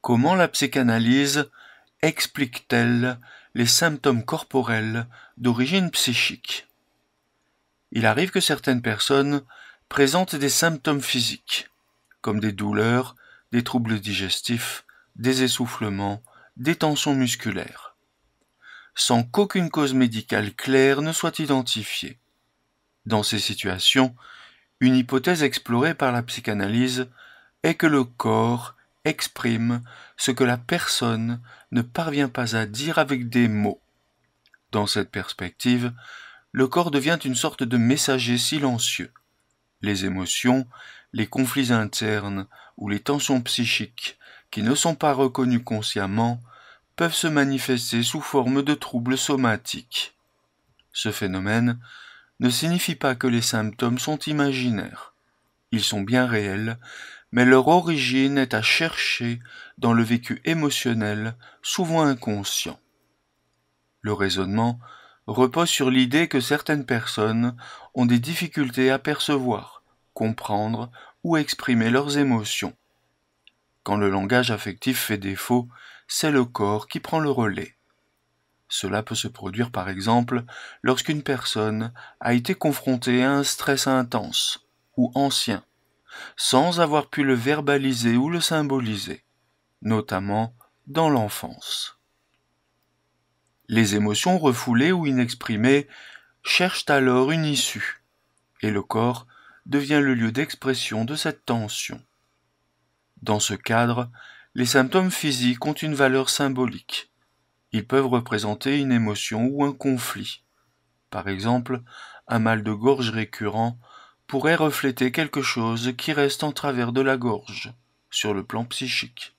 Comment la psychanalyse explique-t-elle les symptômes corporels d'origine psychique? Il arrive que certaines personnes présentent des symptômes physiques, comme des douleurs, des troubles digestifs, des essoufflements, des tensions musculaires, sans qu'aucune cause médicale claire ne soit identifiée. Dans ces situations, une hypothèse explorée par la psychanalyse est que le corps exprime ce que la personne ne parvient pas à dire avec des mots. Dans cette perspective, le corps devient une sorte de messager silencieux. Les émotions, les conflits internes ou les tensions psychiques qui ne sont pas reconnues consciemment peuvent se manifester sous forme de troubles somatiques. Ce phénomène ne signifie pas que les symptômes sont imaginaires. Ils sont bien réels, mais leur origine est à chercher dans le vécu émotionnel, souvent inconscient. Le raisonnement repose sur l'idée que certaines personnes ont des difficultés à percevoir, comprendre ou exprimer leurs émotions. Quand le langage affectif fait défaut, c'est le corps qui prend le relais. Cela peut se produire par exemple lorsqu'une personne a été confrontée à un stress intense ou ancien, sans avoir pu le verbaliser ou le symboliser, notamment dans l'enfance. Les émotions refoulées ou inexprimées cherchent alors une issue, et le corps devient le lieu d'expression de cette tension. Dans ce cadre, les symptômes physiques ont une valeur symbolique. Ils peuvent représenter une émotion ou un conflit. Par exemple, un mal de gorge récurrent pourrait refléter quelque chose qui reste en travers de la gorge, sur le plan psychique.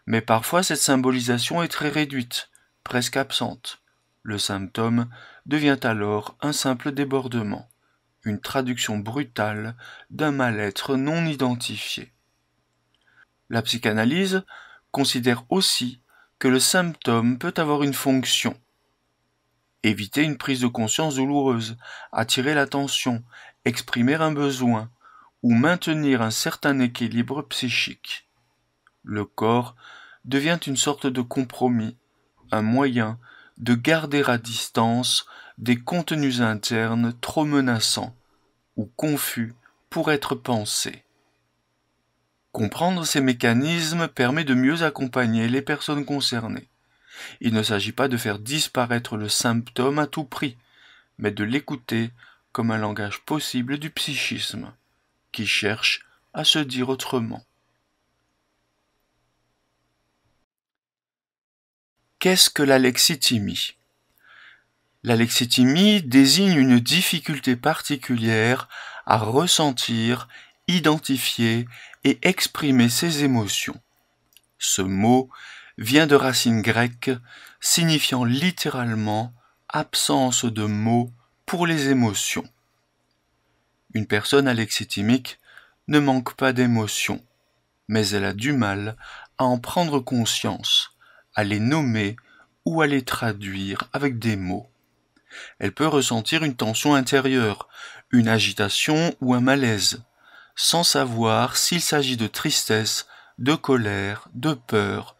Mais parfois cette symbolisation est très réduite, presque absente. Le symptôme devient alors un simple débordement, une traduction brutale d'un mal-être non identifié. La psychanalyse considère aussi que le symptôme peut avoir une fonction. Éviter une prise de conscience douloureuse, attirer l'attention, exprimer un besoin ou maintenir un certain équilibre psychique. Le corps devient une sorte de compromis, un moyen de garder à distance des contenus internes trop menaçants ou confus pour être pensés. Comprendre ces mécanismes permet de mieux accompagner les personnes concernées. Il ne s'agit pas de faire disparaître le symptôme à tout prix, mais de l'écouter comme un langage possible du psychisme, qui cherche à se dire autrement. Qu'est-ce que l'alexithymie? L'alexithymie désigne une difficulté particulière à ressentir, identifier et exprimer ses émotions. Ce mot vient de racines grecques signifiant littéralement absence de mots pour les émotions. Une personne alexithymique ne manque pas d'émotions, mais elle a du mal à en prendre conscience, à les nommer ou à les traduire avec des mots. Elle peut ressentir une tension intérieure, une agitation ou un malaise, sans savoir s'il s'agit de tristesse, de colère, de peur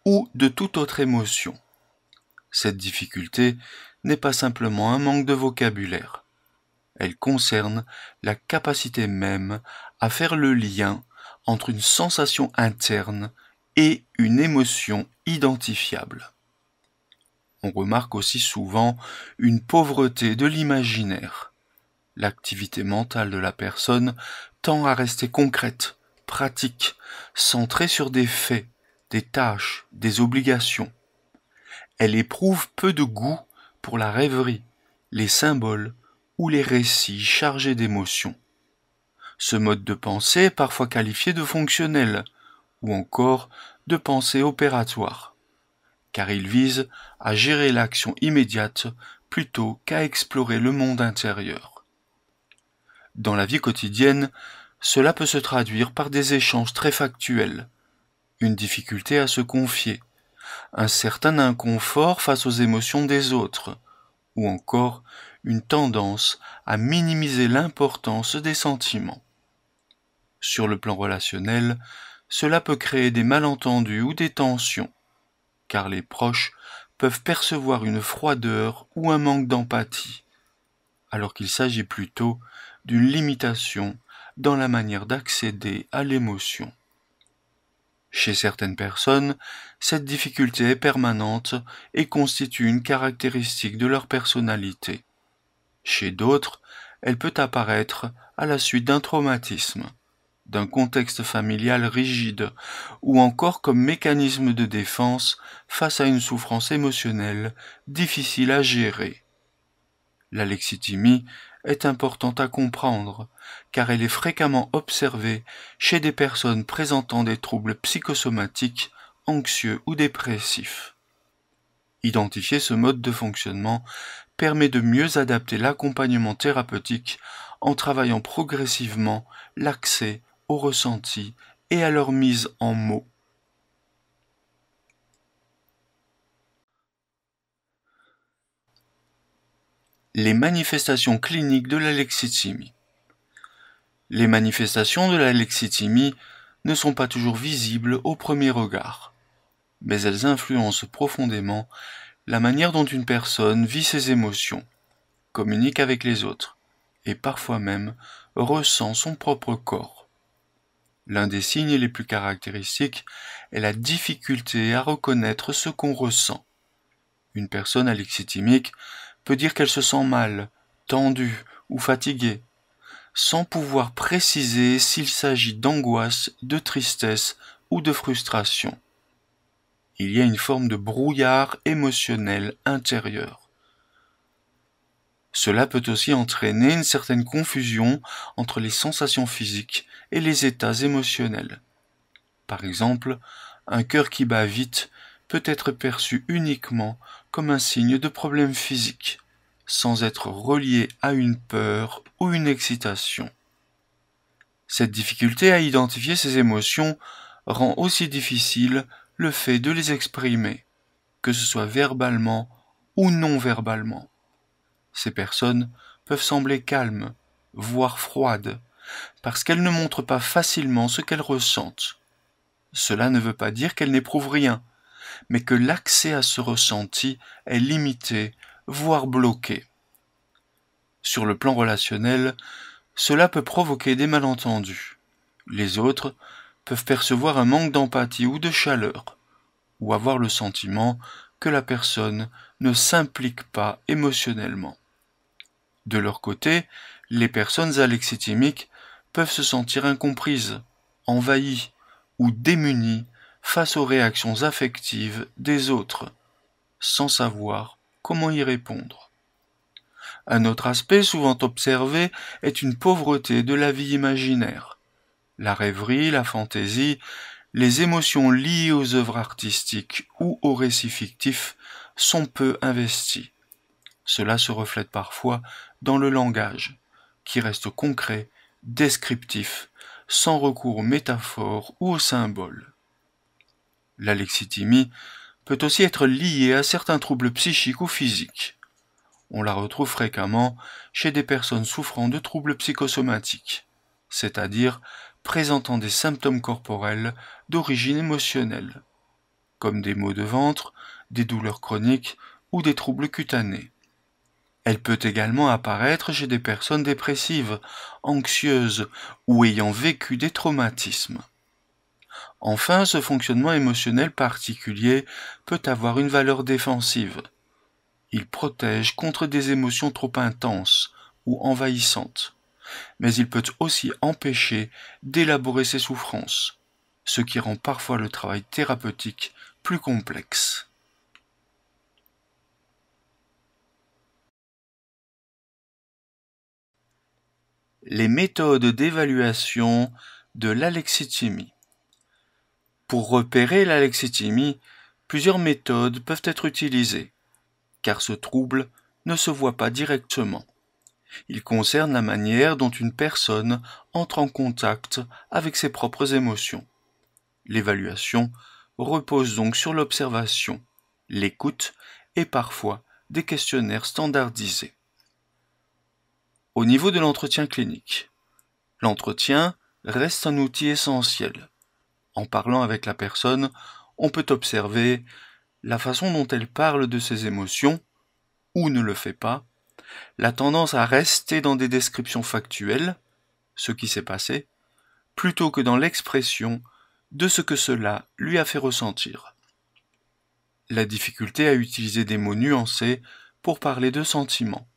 ou de toute autre émotion. Cette difficulté n'est pas simplement un manque de vocabulaire. Elle concerne la capacité même à faire le lien entre une sensation interne et une émotion identifiable. On remarque aussi souvent une pauvreté de l'imaginaire. L'activité mentale de la personne tend à rester concrète, pratique, centrée sur des faits, des tâches, des obligations. Elle éprouve peu de goût pour la rêverie, les symboles ou les récits chargés d'émotions. Ce mode de pensée est parfois qualifié de fonctionnel ou encore de pensée opératoire, car il vise à gérer l'action immédiate plutôt qu'à explorer le monde intérieur. Dans la vie quotidienne, cela peut se traduire par des échanges très factuels, une difficulté à se confier, un certain inconfort face aux émotions des autres, ou encore une tendance à minimiser l'importance des sentiments. Sur le plan relationnel, Cela peut créer des malentendus ou des tensions, car les proches peuvent percevoir une froideur ou un manque d'empathie, alors qu'il s'agit plutôt d'une limitation dans la manière d'accéder à l'émotion. Chez certaines personnes, cette difficulté est permanente et constitue une caractéristique de leur personnalité. Chez d'autres, elle peut apparaître à la suite d'un traumatisme, d'un contexte familial rigide ou encore comme mécanisme de défense face à une souffrance émotionnelle difficile à gérer. L'alexithymie est importante à comprendre car elle est fréquemment observée chez des personnes présentant des troubles psychosomatiques, anxieux ou dépressifs. Identifier ce mode de fonctionnement permet de mieux adapter l'accompagnement thérapeutique en travaillant progressivement l'accès aux ressentis et à leur mise en mots. Les manifestations cliniques de l'alexithymie. Les manifestations de l'alexithymie ne sont pas toujours visibles au premier regard, mais elles influencent profondément la manière dont une personne vit ses émotions, communique avec les autres, et parfois même ressent son propre corps. L'un des signes les plus caractéristiques est la difficulté à reconnaître ce qu'on ressent. Une personne alexithymique peut dire qu'elle se sent mal, tendue ou fatiguée, sans pouvoir préciser s'il s'agit d'angoisse, de tristesse ou de frustration. Il y a une forme de brouillard émotionnel intérieur. Cela peut aussi entraîner une certaine confusion entre les sensations physiques et les états émotionnels. Par exemple, un cœur qui bat vite peut être perçu uniquement comme un signe de problème physique, sans être relié à une peur ou une excitation. Cette difficulté à identifier ces émotions rend aussi difficile le fait de les exprimer, que ce soit verbalement ou non verbalement. Ces personnes peuvent sembler calmes, voire froides, parce qu'elles ne montrent pas facilement ce qu'elles ressentent. Cela ne veut pas dire qu'elles n'éprouvent rien, mais que l'accès à ce ressenti est limité, voire bloqué. Sur le plan relationnel, cela peut provoquer des malentendus. Les autres peuvent percevoir un manque d'empathie ou de chaleur, ou avoir le sentiment que la personne ne s'implique pas émotionnellement. De leur côté, les personnes alexithymiques peuvent se sentir incomprises, envahies ou démunies face aux réactions affectives des autres, sans savoir comment y répondre. Un autre aspect souvent observé est une pauvreté de la vie imaginaire. La rêverie, la fantaisie, les émotions liées aux œuvres artistiques ou aux récits fictifs sont peu investies. Cela se reflète parfois dans le langage, qui reste concret, descriptif, sans recours aux métaphores ou aux symboles. L'alexithymie peut aussi être liée à certains troubles psychiques ou physiques. On la retrouve fréquemment chez des personnes souffrant de troubles psychosomatiques, c'est-à-dire présentant des symptômes corporels d'origine émotionnelle, comme des maux de ventre, des douleurs chroniques ou des troubles cutanés. Elle peut également apparaître chez des personnes dépressives, anxieuses ou ayant vécu des traumatismes. Enfin, ce fonctionnement émotionnel particulier peut avoir une valeur défensive. Il protège contre des émotions trop intenses ou envahissantes, mais il peut aussi empêcher d'élaborer ses souffrances, ce qui rend parfois le travail thérapeutique plus complexe. Les méthodes d'évaluation de l'alexithymie. Pour repérer l'alexithymie, plusieurs méthodes peuvent être utilisées, car ce trouble ne se voit pas directement. Il concerne la manière dont une personne entre en contact avec ses propres émotions. L'évaluation repose donc sur l'observation, l'écoute et parfois des questionnaires standardisés. Au niveau de l'entretien clinique, l'entretien reste un outil essentiel. En parlant avec la personne, on peut observer la façon dont elle parle de ses émotions, ou ne le fait pas, la tendance à rester dans des descriptions factuelles, ce qui s'est passé, plutôt que dans l'expression de ce que cela lui a fait ressentir. La difficulté à utiliser des mots nuancés pour parler de sentiments.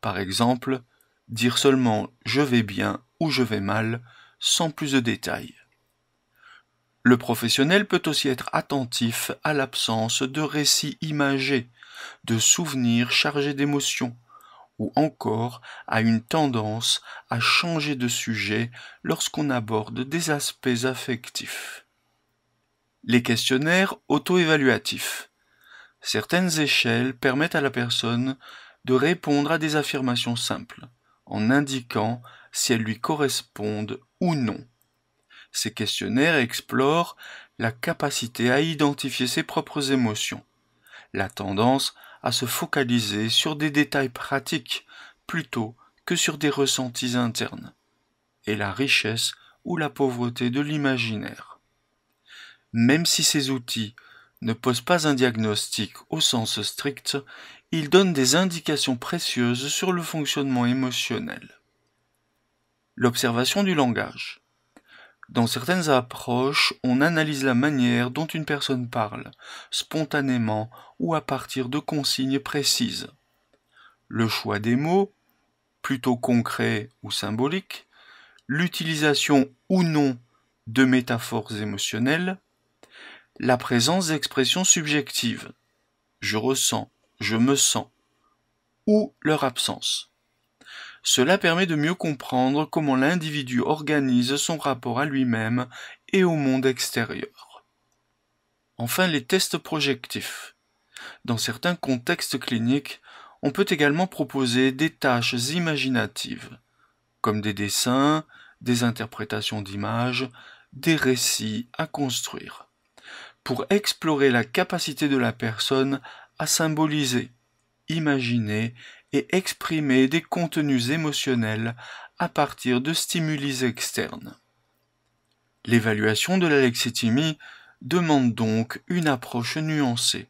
Par exemple, dire seulement « je vais bien » ou « je vais mal » sans plus de détails. Le professionnel peut aussi être attentif à l'absence de récits imagés, de souvenirs chargés d'émotions, ou encore à une tendance à changer de sujet lorsqu'on aborde des aspects affectifs. Les questionnaires auto-évaluatifs. Certaines échelles permettent à la personne de répondre à des affirmations simples, en indiquant si elles lui correspondent ou non. Ces questionnaires explorent la capacité à identifier ses propres émotions, la tendance à se focaliser sur des détails pratiques plutôt que sur des ressentis internes, et la richesse ou la pauvreté de l'imaginaire. Même si ces outils ne posent pas un diagnostic au sens strict, ils donnent des indications précieuses sur le fonctionnement émotionnel. L'observation du langage. Dans certaines approches, on analyse la manière dont une personne parle, spontanément ou à partir de consignes précises. Le choix des mots, plutôt concrets ou symboliques, l'utilisation ou non de métaphores émotionnelles, la présence d'expressions subjectives, je ressens, je me sens, ou leur absence. Cela permet de mieux comprendre comment l'individu organise son rapport à lui-même et au monde extérieur. Enfin, les tests projectifs. Dans certains contextes cliniques, on peut également proposer des tâches imaginatives, comme des dessins, des interprétations d'images, des récits à construire, pour explorer la capacité de la personne à symboliser, imaginer et exprimer des contenus émotionnels à partir de stimuli externes. L'évaluation de l'alexithymie demande donc une approche nuancée.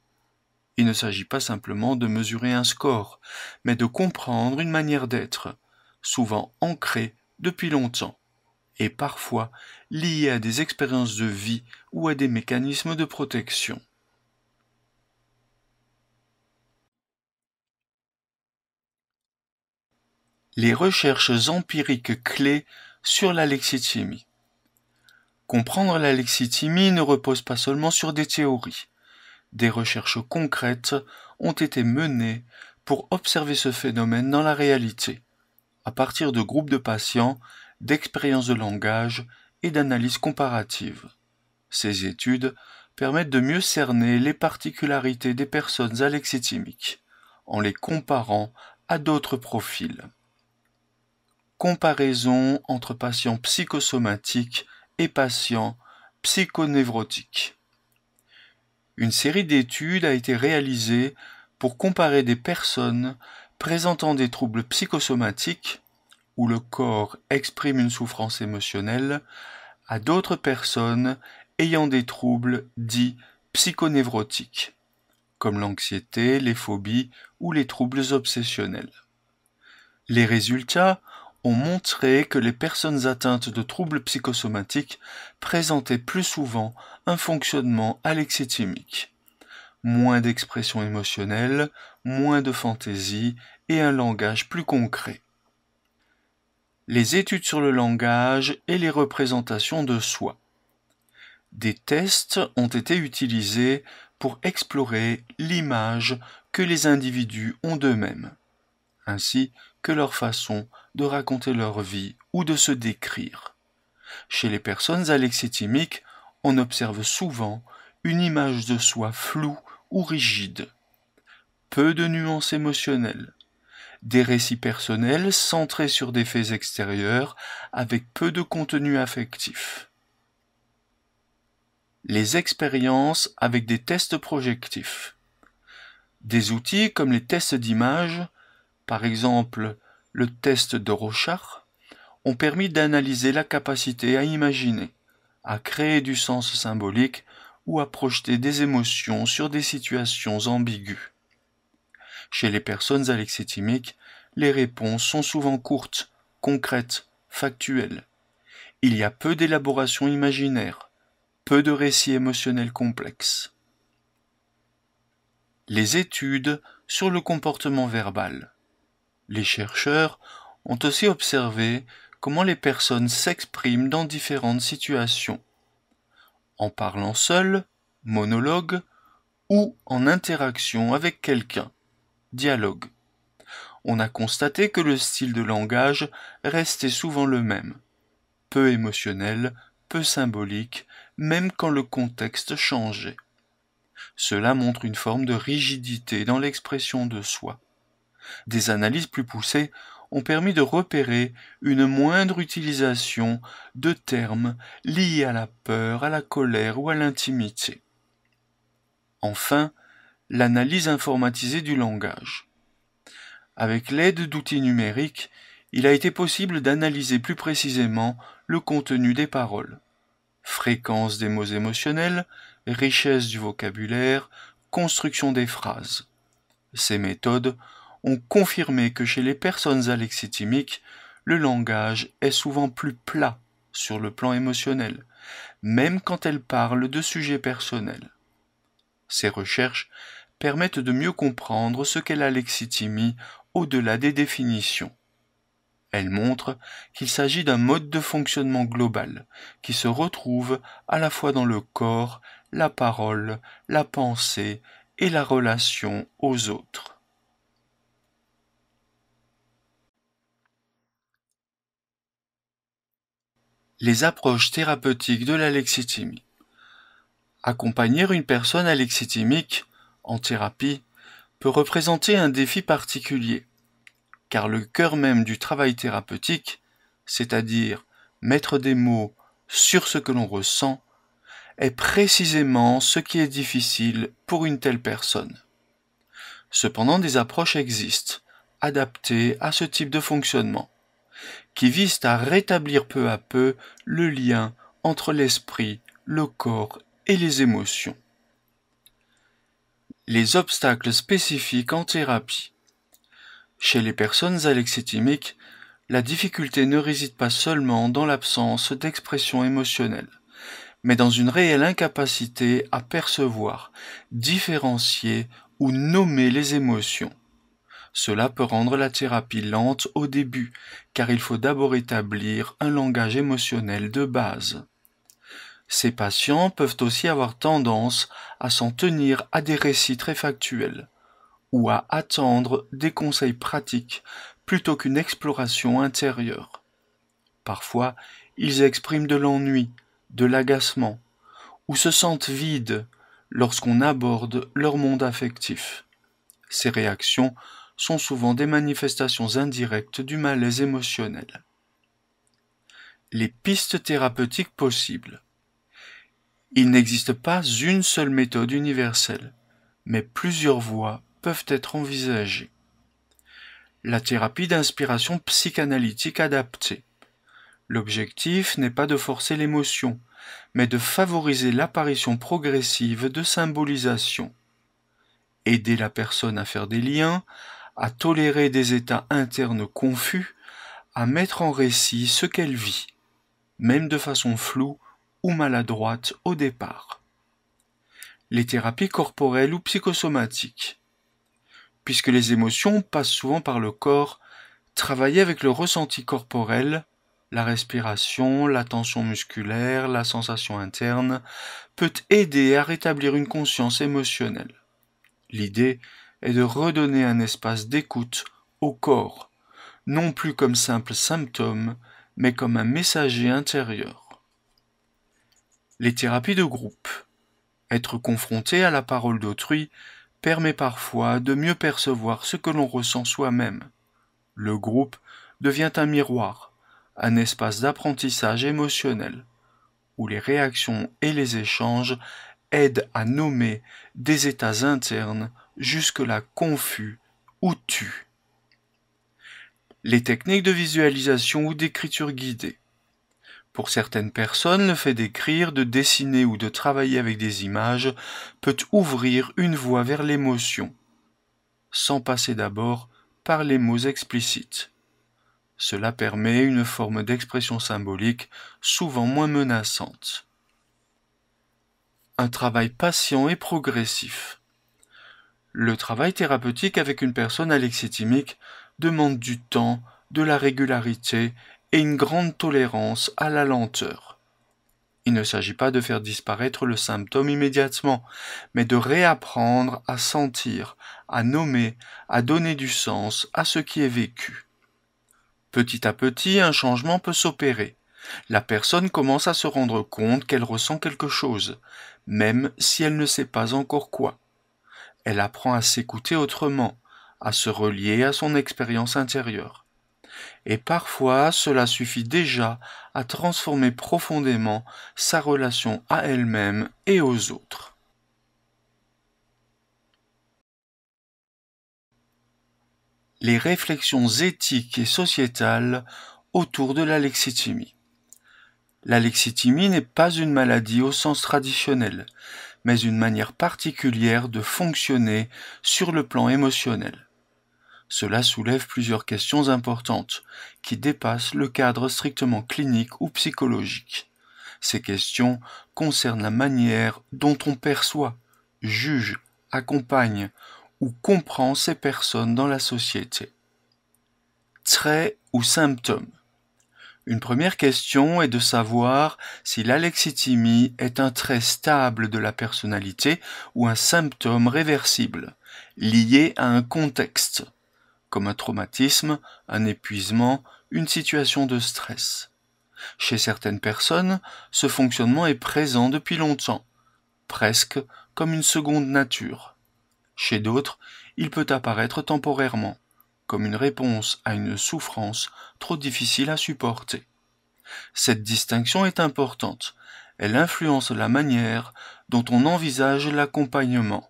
Il ne s'agit pas simplement de mesurer un score, mais de comprendre une manière d'être, souvent ancrée depuis longtemps, et parfois liée à des expériences de vie ou à des mécanismes de protection. Les recherches empiriques clés sur l'alexithymie. Comprendre l'alexithymie ne repose pas seulement sur des théories. Des recherches concrètes ont été menées pour observer ce phénomène dans la réalité, à partir de groupes de patients, d'expériences de langage et d'analyses comparatives. Ces études permettent de mieux cerner les particularités des personnes alexithymiques, en les comparant à d'autres profils. Comparaison entre patients psychosomatiques et patients psychonévrotiques. Une série d'études a été réalisée pour comparer des personnes présentant des troubles psychosomatiques, où le corps exprime une souffrance émotionnelle, à d'autres personnes ayant des troubles dits psychonévrotiques, comme l'anxiété, les phobies ou les troubles obsessionnels. Les résultats ont montré que les personnes atteintes de troubles psychosomatiques présentaient plus souvent un fonctionnement alexithymique, moins d'expression émotionnelle, moins de fantaisie et un langage plus concret. Les études sur le langage et les représentations de soi. Des tests ont été utilisés pour explorer l'image que les individus ont d'eux-mêmes, ainsi que leur façon de raconter leur vie ou de se décrire. Chez les personnes alexithymiques, on observe souvent une image de soi floue ou rigide, peu de nuances émotionnelles, des récits personnels centrés sur des faits extérieurs avec peu de contenu affectif. Les expériences avec des tests projectifs. Des outils comme les tests d'image, par exemple le test de Rorschach, ont permis d'analyser la capacité à imaginer, à créer du sens symbolique ou à projeter des émotions sur des situations ambiguës. Chez les personnes alexithymiques, les réponses sont souvent courtes, concrètes, factuelles. Il y a peu d'élaboration imaginaire, peu de récits émotionnels complexes. Les études sur le comportement verbal. Les chercheurs ont aussi observé comment les personnes s'expriment dans différentes situations, en parlant seul, monologue, ou en interaction avec quelqu'un, dialogue. On a constaté que le style de langage restait souvent le même, peu émotionnel, peu symbolique, même quand le contexte changeait. Cela montre une forme de rigidité dans l'expression de soi. Des analyses plus poussées ont permis de repérer une moindre utilisation de termes liés à la peur, à la colère ou à l'intimité. Enfin, l'analyse informatisée du langage. Avec l'aide d'outils numériques, il a été possible d'analyser plus précisément le contenu des paroles. Fréquence des mots émotionnels, richesse du vocabulaire, construction des phrases. Ces méthodes ont confirmé que chez les personnes alexithymiques, le langage est souvent plus plat sur le plan émotionnel, même quand elles parlent de sujets personnels. Ces recherches permettent de mieux comprendre ce qu'est l'alexithymie au-delà des définitions. Elles montrent qu'il s'agit d'un mode de fonctionnement global qui se retrouve à la fois dans le corps, la parole, la pensée et la relation aux autres. Les approches thérapeutiques de l'alexithymie. Accompagner une personne alexithymique en thérapie peut représenter un défi particulier, car le cœur même du travail thérapeutique, c'est-à-dire mettre des mots sur ce que l'on ressent, est précisément ce qui est difficile pour une telle personne. Cependant, des approches existent, adaptées à ce type de fonctionnement, qui visent à rétablir peu à peu le lien entre l'esprit, le corps et les émotions. Les obstacles spécifiques en thérapie. Chez les personnes alexithymiques, la difficulté ne réside pas seulement dans l'absence d'expression émotionnelle, mais dans une réelle incapacité à percevoir, différencier ou nommer les émotions. Cela peut rendre la thérapie lente au début, car il faut d'abord établir un langage émotionnel de base. Ces patients peuvent aussi avoir tendance à s'en tenir à des récits très factuels, ou à attendre des conseils pratiques plutôt qu'une exploration intérieure. Parfois, ils expriment de l'ennui, de l'agacement, ou se sentent vides lorsqu'on aborde leur monde affectif. Ces réactions sont souvent des manifestations indirectes du malaise émotionnel. Les pistes thérapeutiques possibles. Il n'existe pas une seule méthode universelle, mais plusieurs voies peuvent être envisagées. La thérapie d'inspiration psychanalytique adaptée. L'objectif n'est pas de forcer l'émotion, mais de favoriser l'apparition progressive de symbolisations. Aider la personne à faire des liens, à tolérer des états internes confus, à mettre en récit ce qu'elle vit, même de façon floue ou maladroite au départ. Les thérapies corporelles ou psychosomatiques. Puisque les émotions passent souvent par le corps, travailler avec le ressenti corporel, la respiration, la tension musculaire, la sensation interne, peut aider à rétablir une conscience émotionnelle. L'idée est de redonner un espace d'écoute au corps, non plus comme simple symptôme, mais comme un messager intérieur. Les thérapies de groupe. Être confronté à la parole d'autrui permet parfois de mieux percevoir ce que l'on ressent soi-même. Le groupe devient un miroir, un espace d'apprentissage émotionnel, où les réactions et les échanges aident à nommer des états internes jusque-là confus ou tus. Les techniques de visualisation ou d'écriture guidée. Pour certaines personnes, le fait d'écrire, de dessiner ou de travailler avec des images peut ouvrir une voie vers l'émotion, sans passer d'abord par les mots explicites. Cela permet une forme d'expression symbolique souvent moins menaçante. Un travail patient et progressif. Le travail thérapeutique avec une personne alexithymique demande du temps, de la régularité et une grande tolérance à la lenteur. Il ne s'agit pas de faire disparaître le symptôme immédiatement, mais de réapprendre à sentir, à nommer, à donner du sens à ce qui est vécu. Petit à petit, un changement peut s'opérer. La personne commence à se rendre compte qu'elle ressent quelque chose, même si elle ne sait pas encore quoi. Elle apprend à s'écouter autrement, à se relier à son expérience intérieure. Et parfois, cela suffit déjà à transformer profondément sa relation à elle-même et aux autres. Les réflexions éthiques et sociétales autour de l'alexithymie. L'alexithymie n'est pas une maladie au sens traditionnel, mais une manière particulière de fonctionner sur le plan émotionnel. Cela soulève plusieurs questions importantes, qui dépassent le cadre strictement clinique ou psychologique. Ces questions concernent la manière dont on perçoit, juge, accompagne ou comprend ces personnes dans la société. Traits ou symptômes. Une première question est de savoir si l'alexithymie est un trait stable de la personnalité ou un symptôme réversible, lié à un contexte, comme un traumatisme, un épuisement, une situation de stress. Chez certaines personnes, ce fonctionnement est présent depuis longtemps, presque comme une seconde nature. Chez d'autres, il peut apparaître temporairement, comme une réponse à une souffrance trop difficile à supporter. Cette distinction est importante. Elle influence la manière dont on envisage l'accompagnement.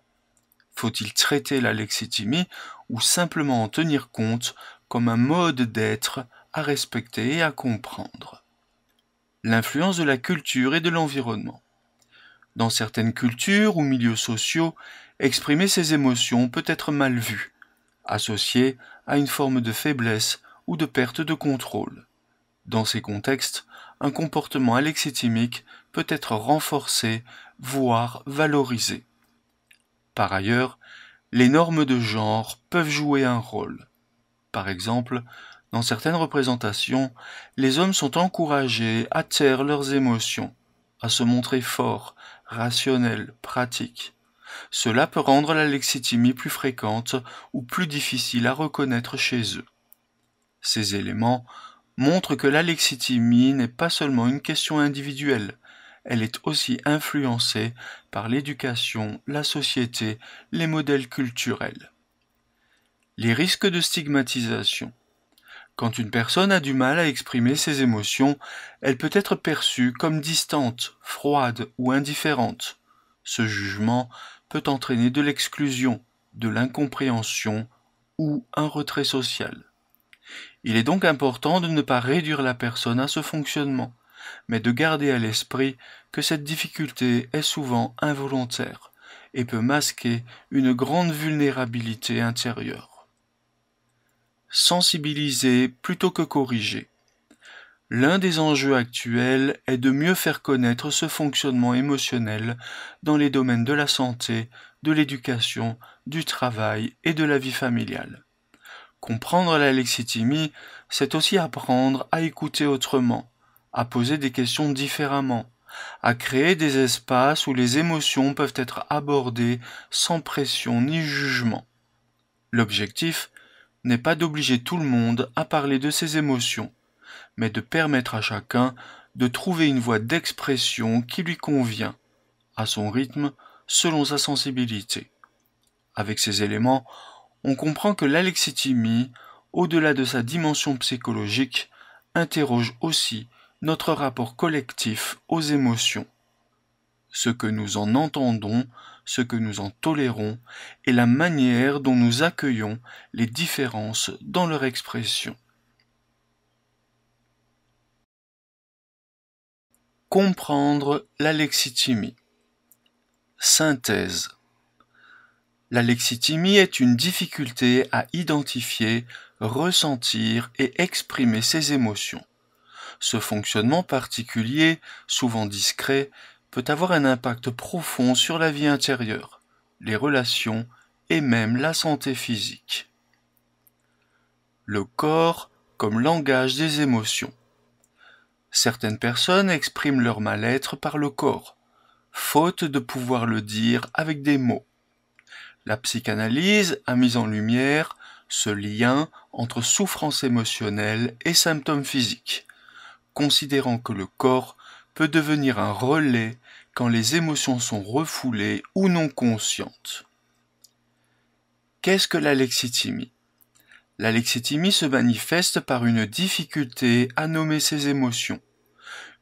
Faut-il traiter l'alexithymie ou simplement en tenir compte comme un mode d'être à respecter et à comprendre? L'influence de la culture et de l'environnement. Dans certaines cultures ou milieux sociaux, exprimer ses émotions peut être mal vu, associé à une forme de faiblesse ou de perte de contrôle. Dans ces contextes, un comportement alexithymique peut être renforcé, voire valorisé. Par ailleurs, les normes de genre peuvent jouer un rôle. Par exemple, dans certaines représentations, les hommes sont encouragés à taire leurs émotions, à se montrer forts, rationnels, pratiques. Cela peut rendre la lexithymie plus fréquente ou plus difficile à reconnaître chez eux. Ces éléments montrent que la lexithymie n'est pas seulement une question individuelle, elle est aussi influencée par l'éducation, la société, les modèles culturels. Les risques de stigmatisation. Quand une personne a du mal à exprimer ses émotions, elle peut être perçue comme distante, froide ou indifférente. Ce jugement peut entraîner de l'exclusion, de l'incompréhension ou un retrait social. Il est donc important de ne pas réduire la personne à ce fonctionnement, mais de garder à l'esprit que cette difficulté est souvent involontaire et peut masquer une grande vulnérabilité intérieure. Sensibiliser plutôt que corriger. L'un des enjeux actuels est de mieux faire connaître ce fonctionnement émotionnel dans les domaines de la santé, de l'éducation, du travail et de la vie familiale. Comprendre la lexithymie, c'est aussi apprendre à écouter autrement, à poser des questions différemment, à créer des espaces où les émotions peuvent être abordées sans pression ni jugement. L'objectif n'est pas d'obliger tout le monde à parler de ses émotions, mais de permettre à chacun de trouver une voie d'expression qui lui convient, à son rythme, selon sa sensibilité. Avec ces éléments, on comprend que l'alexithymie, au-delà de sa dimension psychologique, interroge aussi notre rapport collectif aux émotions. Ce que nous en entendons, ce que nous en tolérons, et la manière dont nous accueillons les différences dans leur expression. Comprendre l'alexithymie. Synthèse. L'alexithymie est une difficulté à identifier, ressentir et exprimer ses émotions. Ce fonctionnement particulier, souvent discret, peut avoir un impact profond sur la vie intérieure, les relations et même la santé physique. Le corps comme langage des émotions. Certaines personnes expriment leur mal-être par le corps, faute de pouvoir le dire avec des mots. La psychanalyse a mis en lumière ce lien entre souffrance émotionnelle et symptômes physiques, considérant que le corps peut devenir un relais quand les émotions sont refoulées ou non conscientes. Qu'est-ce que l'alexithymie ? L'alexithymie se manifeste par une difficulté à nommer ses émotions,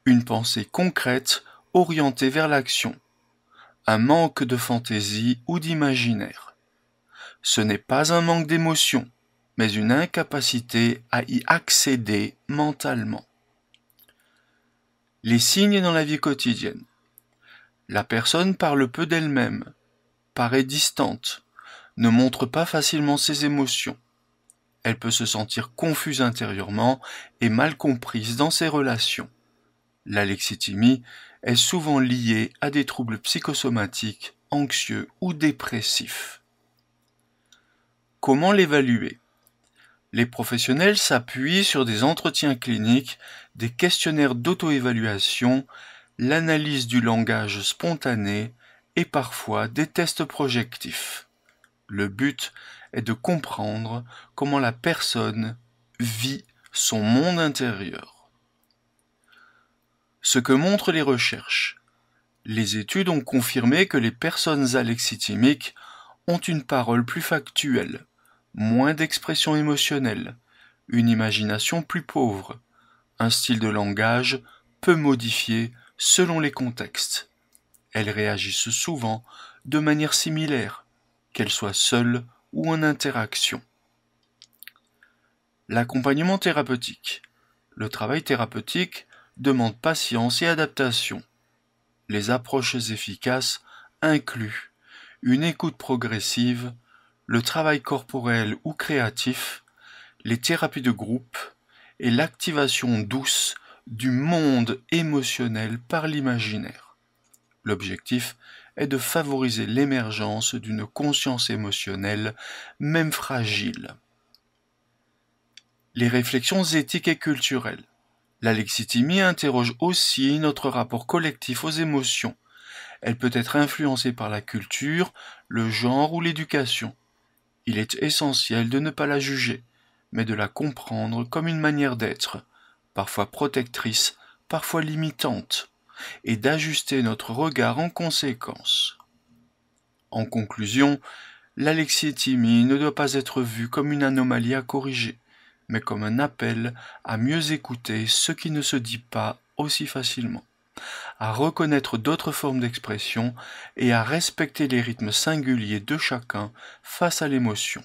une pensée concrète orientée vers l'action, un manque de fantaisie ou d'imaginaire. Ce n'est pas un manque d'émotion, mais une incapacité à y accéder mentalement. Les signes dans la vie quotidienne. La personne parle peu d'elle-même, paraît distante, ne montre pas facilement ses émotions. Elle peut se sentir confuse intérieurement et mal comprise dans ses relations. L'alexithymie est souvent liée à des troubles psychosomatiques, anxieux ou dépressifs. Comment l'évaluer ? Les professionnels s'appuient sur des entretiens cliniques, des questionnaires d'auto-évaluation, l'analyse du langage spontané et parfois des tests projectifs. Le but est de comprendre comment la personne vit son monde intérieur. Ce que montrent les recherches. Les études ont confirmé que les personnes alexithymiques ont une parole plus factuelle, moins d'expression émotionnelle, une imagination plus pauvre, un style de langage peu modifié selon les contextes. Elles réagissent souvent de manière similaire, qu'elles soient seules ou en interaction. L'accompagnement thérapeutique. Le travail thérapeutique demande patience et adaptation. Les approches efficaces incluent une écoute progressive, le travail corporel ou créatif, les thérapies de groupe et l'activation douce du monde émotionnel par l'imaginaire. L'objectif est de favoriser l'émergence d'une conscience émotionnelle, même fragile. Les réflexions éthiques et culturelles. L'alexithymie interroge aussi notre rapport collectif aux émotions. Elle peut être influencée par la culture, le genre ou l'éducation. Il est essentiel de ne pas la juger, mais de la comprendre comme une manière d'être, parfois protectrice, parfois limitante, et d'ajuster notre regard en conséquence. En conclusion, l'alexithymie ne doit pas être vue comme une anomalie à corriger, mais comme un appel à mieux écouter ce qui ne se dit pas aussi facilement, à reconnaître d'autres formes d'expression et à respecter les rythmes singuliers de chacun face à l'émotion.